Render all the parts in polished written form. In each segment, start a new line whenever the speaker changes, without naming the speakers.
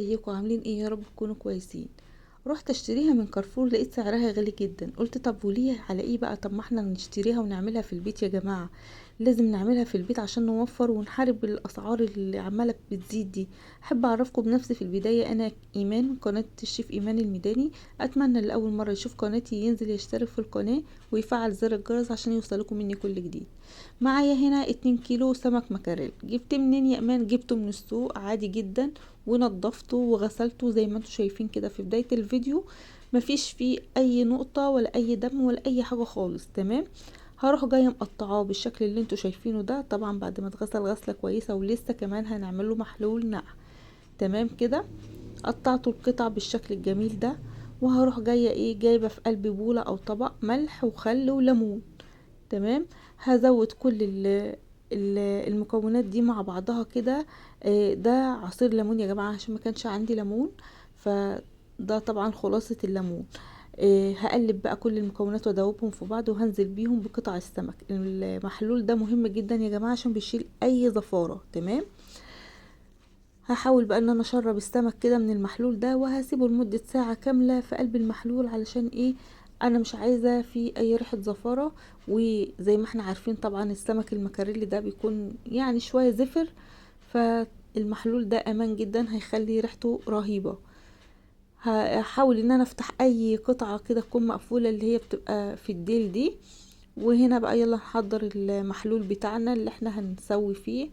ازيكم عاملين ايه؟ يا رب تكونوا كويسين. رحت اشتريها من كارفور، لقيت سعرها غالي جدا. قلت طب وليه على ايه بقى؟ طب ما احنا نشتريها ونعملها في البيت يا جماعة. لازم نعملها في البيت عشان نوفر ونحارب الاسعار اللي عمالة بتزيد دي. احب اعرفكم بنفسي في البداية، انا ايمان من قناة الشيف ايمان الميداني. اتمنى اللي اول مرة يشوف قناتي ينزل يشترك في القناة ويفعل زر الجرس عشان يوصلكم مني كل جديد. معايا هنا 2 كيلو سمك مكاريل. جبت منين يا امان؟ جبته من السوق عادي جدا، ونضفته وغسلته زي ما انتم شايفين كده في بداية الفيديو. مفيش فيه اي نقطة ولا اي دم ولا اي حاجة خالص. تمام. هروح جاية مقطعاه بالشكل اللي انتوا شايفينه ده، طبعا بعد ما اتغسل غسلة كويسة، ولسه كمان هنعمله محلول نقع. تمام كده. قطعته القطع بالشكل الجميل ده. وهروح جاية جايبة في قلب بولة او طبق ملح وخل وليمون. تمام. هزود كل المكونات دي مع بعضها كده. ده عصير ليمون يا جماعة عشان ما كانش عندي ليمون، فده طبعا خلاصة الليمون. هقلب بقى كل المكونات وادوبهم في بعض، وهنزل بيهم بقطع السمك. المحلول ده مهم جدا يا جماعة عشان بيشيل اي زفارة. تمام. هحاول بقى ان انا اشرب السمك كده من المحلول ده، وهسيبه لمدة ساعة كاملة في قلب المحلول. علشان ايه؟ انا مش عايزة فيه اي ريحة زفارة. وزي ما احنا عارفين طبعا السمك المكاريلي ده بيكون يعني شوية زفر، فالمحلول ده امان جدا، هيخلي ريحته رهيبة. هحاول ان انا افتح اي قطعة كده تكون مقفولة، اللي هي بتبقى في الديل دي. وهنا بقى يلا نحضر المحلول بتاعنا اللي احنا هنسوي فيه.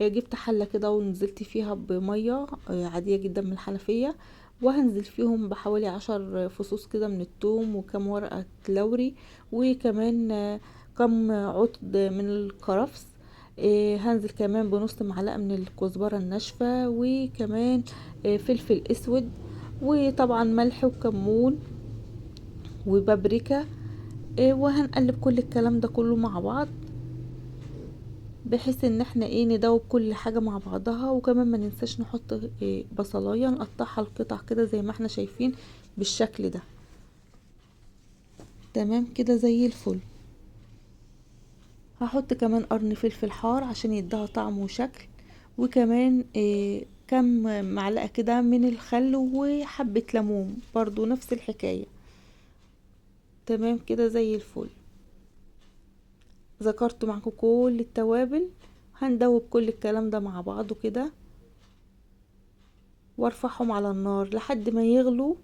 جبت حلة كده ونزلت فيها بمية عادية جدا من الحنفية، وهنزل فيهم بحوالي 10 فصوص كده من الثوم، وكم ورقة لوري، وكمان كم عود من الكرفس. هنزل كمان بنص معلقة من الكزبرة الناشفة، وكمان فلفل اسود، وطبعا ملح وكمون وبابريكا. وهنقلب كل الكلام ده كله مع بعض، بحيث ان احنا ندوب كل حاجة مع بعضها. وكمان ما ننساش نحط بصلاية نقطعها القطع كده زي ما احنا شايفين بالشكل ده. تمام كده زي الفل. هحط كمان قرن فلفل حار عشان يديها طعم وشكل، وكمان كم معلقة كده من الخل، وحبة ليمون برضو نفس الحكاية. تمام كده زي الفل. ذكرت معكم كل التوابل. هندوب كل الكلام ده مع بعضه كده، وارفعهم على النار لحد ما يغلوا،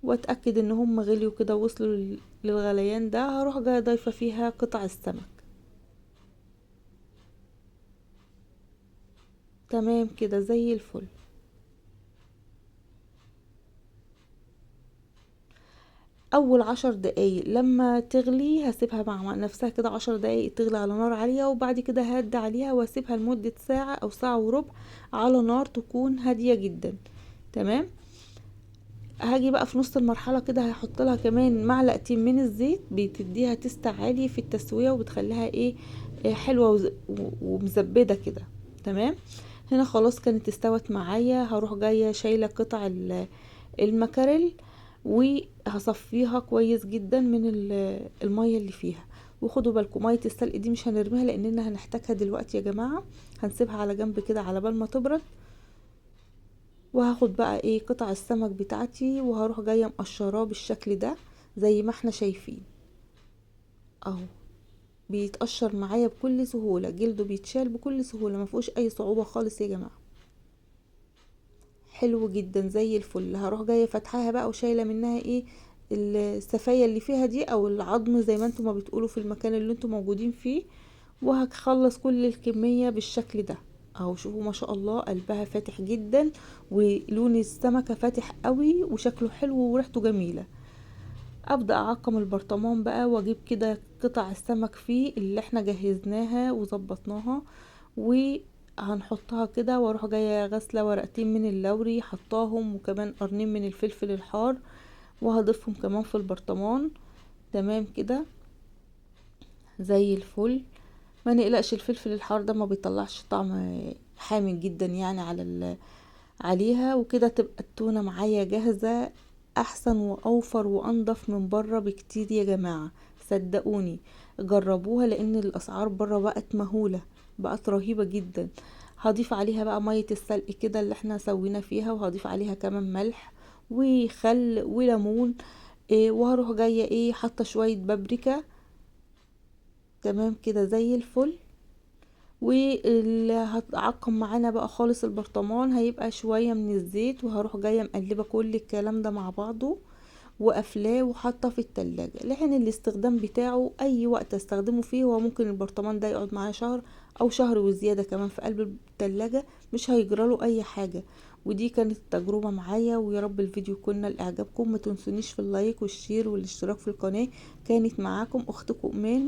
واتاكد ان هم غليوا كده وصلوا للغليان ده. هروح جايه ضايفه فيها قطع السمك. تمام كده زي الفل. اول 10 دقايق لما تغلي هسيبها مع نفسها كده 10 دقايق تغلي على نار عالية، وبعد كده هدي عليها واسيبها لمدة ساعة او ساعة وربع على نار تكون هادية جدا. تمام. هاجي بقى في نص المرحلة كده هحط لها كمان معلقتين من الزيت، بتديها تست عالي في التسوية، وبتخليها حلوة ومزبدة كده. تمام. هنا خلاص كانت استوت معايا. هروح جاية شايلة قطع المكاريل، وهصفيها كويس جدا من المية اللي فيها. وخدوا بالكم مية السلق دي مش هنرميها لاننا هنحتاجها دلوقتي يا جماعة. هنسيبها على جنب كده على بال ما تبرد. وهاخد بقى قطع السمك بتاعتي، وهروح جاية مقشراه بالشكل ده زي ما احنا شايفين اهو. بيتقشر معايا بكل سهولة، جلده بيتشال بكل سهولة، ما فيهوش اي صعوبة خالص يا جماعة. حلو جدا زي الفل. هروح جاية فتحاها بقى وشايلة منها السفاية اللي فيها دي، او العظم زي ما انتم ما بتقولوا في المكان اللي انتم موجودين فيه. وهخلص كل الكمية بالشكل ده اهو. شوفوا ما شاء الله قلبها فاتح جدا، ولون السمكة فاتح قوي، وشكله حلو وريحته جميلة. ابدأ اعقم البرطمان بقى، واجيب كده قطع السمك فيه اللي احنا جهزناها وظبطناها، وهنحطها كده. واروح جاية غاسلة ورقتين من اللوري حطاهم، وكمان قرنين من الفلفل الحار، وهضيفهم كمان في البرطمان. تمام كده زي الفل. ما نقلقش، الفلفل الحار ده ما بيطلعش طعم حامي جدا يعني عليها. وكده تبقى التونة معايا جاهزة، احسن واوفر وانضف من بره بكتير يا جماعة. صدقوني جربوها، لان الاسعار بره بقت مهولة، بقت رهيبة جدا. هضيف عليها بقى مية السلق كده اللي احنا سوينا فيها، وهضيف عليها كمان ملح وخل وليمون. وهروح جاية حاطة شوية بابريكا. تمام كده زي الفل. واللي هتعقم معانا بقى خالص البرطمان هيبقى شوية من الزيت، وهروح جاية مقلبة كل الكلام ده مع بعضه وقفلاه وحاطه في التلاجة، لحين الاستخدام بتاعه اي وقت استخدمه فيه. هو ممكن البرطمان ده يقعد معايا شهر او شهر وزيادة كمان في قلب التلاجة، مش هيجراله اي حاجة. ودي كانت التجربة معايا، ويا رب الفيديو يكون لإعجابكم. ما تنسونيش في اللايك والشير والاشتراك في القناة. كانت معاكم اختكم امان.